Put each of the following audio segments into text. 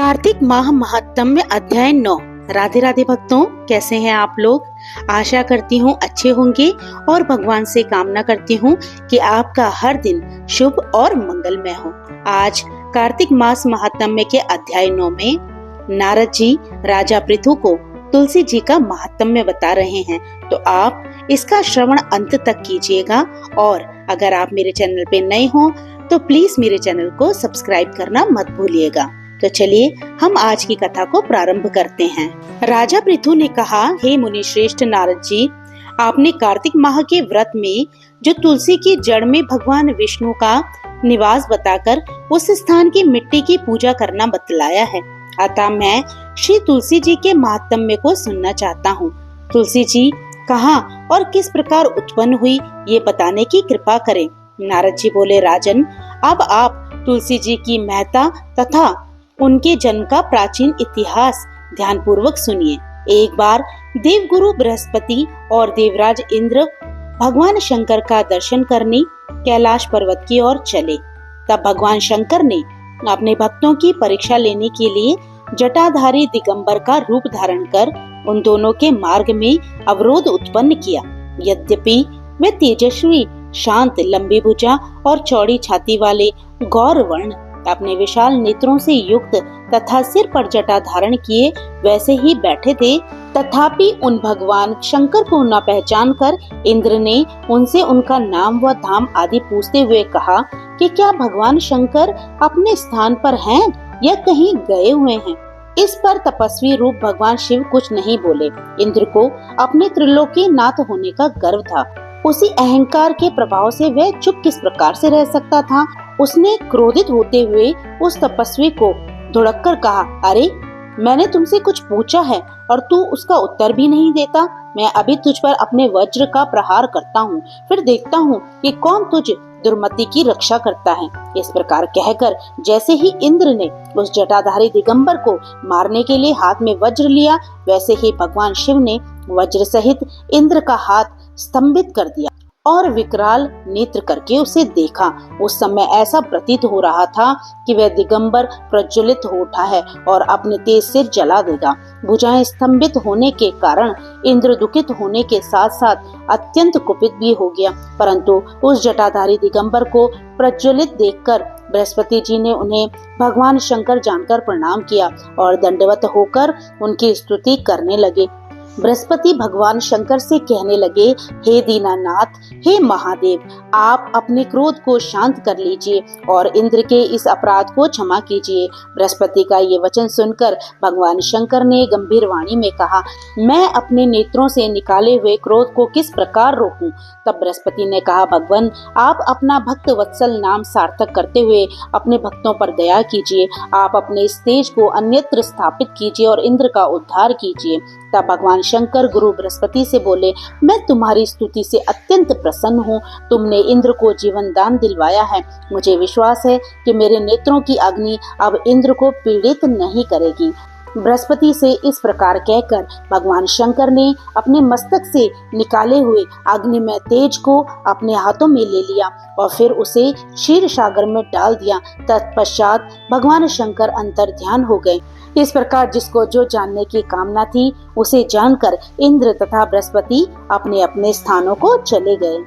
कार्तिक माह महात्म्य अध्याय 9। राधे राधे भक्तों, कैसे हैं आप लोग। आशा करती हूँ अच्छे होंगे और भगवान से कामना करती हूँ कि आपका हर दिन शुभ और मंगलमय हो। आज कार्तिक मास महात्म्य के अध्याय 9 में नारद जी राजा पृथु को तुलसी जी का महात्म्य बता रहे हैं, तो आप इसका श्रवण अंत तक कीजिएगा। और अगर आप मेरे चैनल पे नए हो तो प्लीज मेरे चैनल को सब्सक्राइब करना मत भूलिएगा। तो चलिए हम आज की कथा को प्रारंभ करते हैं। राजा पृथु ने कहा, हे मुनि श्रेष्ठ नारद जी, आपने कार्तिक माह के व्रत में जो तुलसी की जड़ में भगवान विष्णु का निवास बताकर उस स्थान की मिट्टी की पूजा करना बतलाया है। अतः मैं श्री तुलसी जी के महात्म्य को सुनना चाहता हूँ। तुलसी जी कहाँ और किस प्रकार उत्पन्न हुई, ये बताने की कृपा करें। नारद जी बोले, राजन, अब आप तुलसी जी की महत्ता तथा उनके जन्म का प्राचीन इतिहास ध्यान पूर्वक सुनिए। एक बार देवगुरु बृहस्पति और देवराज इंद्र भगवान शंकर का दर्शन करने कैलाश पर्वत की ओर चले। तब भगवान शंकर ने अपने भक्तों की परीक्षा लेने के लिए जटाधारी दिगंबर का रूप धारण कर उन दोनों के मार्ग में अवरोध उत्पन्न किया। यद्यपि वे तेजस्वी, शांत, लंबी भुजा और चौड़ी छाती वाले गौर वर्ण अपने विशाल नेत्रों से युक्त तथा सिर पर जटा धारण किए वैसे ही बैठे थे, तथापि उन भगवान शंकर को न पहचान कर इंद्र ने उनसे उनका नाम व धाम आदि पूछते हुए कहा कि क्या भगवान शंकर अपने स्थान पर हैं या कहीं गए हुए हैं। इस पर तपस्वी रूप भगवान शिव कुछ नहीं बोले। इंद्र को अपने त्रिलोकी नाथ होने का गर्व था। उसी अहंकार के प्रभाव से वह चुप किस प्रकार से रह सकता था। उसने क्रोधित होते हुए उस तपस्वी को धुड़क कर कहा, अरे मैंने तुमसे कुछ पूछा है और तू उसका उत्तर भी नहीं देता। मैं अभी तुझ पर अपने वज्र का प्रहार करता हूँ, फिर देखता हूँ कि कौन तुझ दुर्मति की रक्षा करता है। इस प्रकार कहकर जैसे ही इंद्र ने उस जटाधारी दिगंबर को मारने के लिए हाथ में वज्र लिया, वैसे ही भगवान शिव ने वज्र सहित इंद्र का हाथ स्तंभित कर दिया और विकराल नेत्र करके उसे देखा। उस समय ऐसा प्रतीत हो रहा था कि वह दिगंबर प्रज्वलित हो उठा है और अपने तेज से जला देगा। भुजाएं स्तंभित होने के कारण इंद्र दुखित होने के साथ साथ अत्यंत कुपित भी हो गया, परंतु उस जटाधारी दिगंबर को प्रज्वलित देखकर बृहस्पति जी ने उन्हें भगवान शंकर जानकर प्रणाम किया और दंडवत होकर उनकी स्तुति करने लगे। बृहस्पति भगवान शंकर से कहने लगे, हे दीनानाथ, हे महादेव, आप अपने क्रोध को शांत कर लीजिए और इंद्र के इस अपराध को क्षमा कीजिए। बृहस्पति का ये वचन सुनकर भगवान शंकर ने गंभीर वाणी में कहा, मैं अपने नेत्रों से निकाले हुए क्रोध को किस प्रकार रोकूं। तब बृहस्पति ने कहा, भगवान, आप अपना भक्त वत्सल नाम सार्थक करते हुए अपने भक्तों पर दया कीजिए। आप अपने इस तेज को अन्यत्र स्थापित कीजिए और इंद्र का उद्धार कीजिए। तब भगवान शंकर गुरु बृहस्पति से बोले, मैं तुम्हारी स्तुति से अत्यंत प्रसन्न हूँ। तुमने इंद्र को जीवन दान दिलवाया है। मुझे विश्वास है कि मेरे नेत्रों की अग्नि अब इंद्र को पीड़ित नहीं करेगी। बृहस्पति से इस प्रकार कहकर भगवान शंकर ने अपने मस्तक से निकाले हुए अग्निमय तेज को अपने हाथों में ले लिया और फिर उसे क्षीर सागर में डाल दिया। तत्पश्चात भगवान शंकर अंतर ध्यान हो गए। इस प्रकार जिसको जो जानने की कामना थी उसे जानकर इंद्र तथा बृहस्पति अपने अपने स्थानों को चले गए।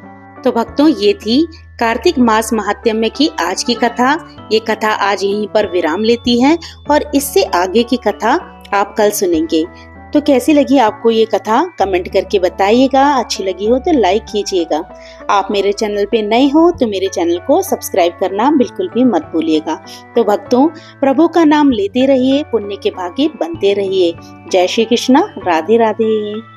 तो भक्तों, ये थी कार्तिक मास महात्म्य की आज की कथा। ये कथा आज यहीं पर विराम लेती है और इससे आगे की कथा आप कल सुनेंगे। तो कैसी लगी आपको ये कथा कमेंट करके बताइएगा। अच्छी लगी हो तो लाइक कीजिएगा। आप मेरे चैनल पे नए हो तो मेरे चैनल को सब्सक्राइब करना बिल्कुल भी मत भूलिएगा। तो भक्तों, प्रभु का नाम लेते रहिए, पुण्य के भागी बनते रहिए। जय श्री कृष्णा, राधे राधे।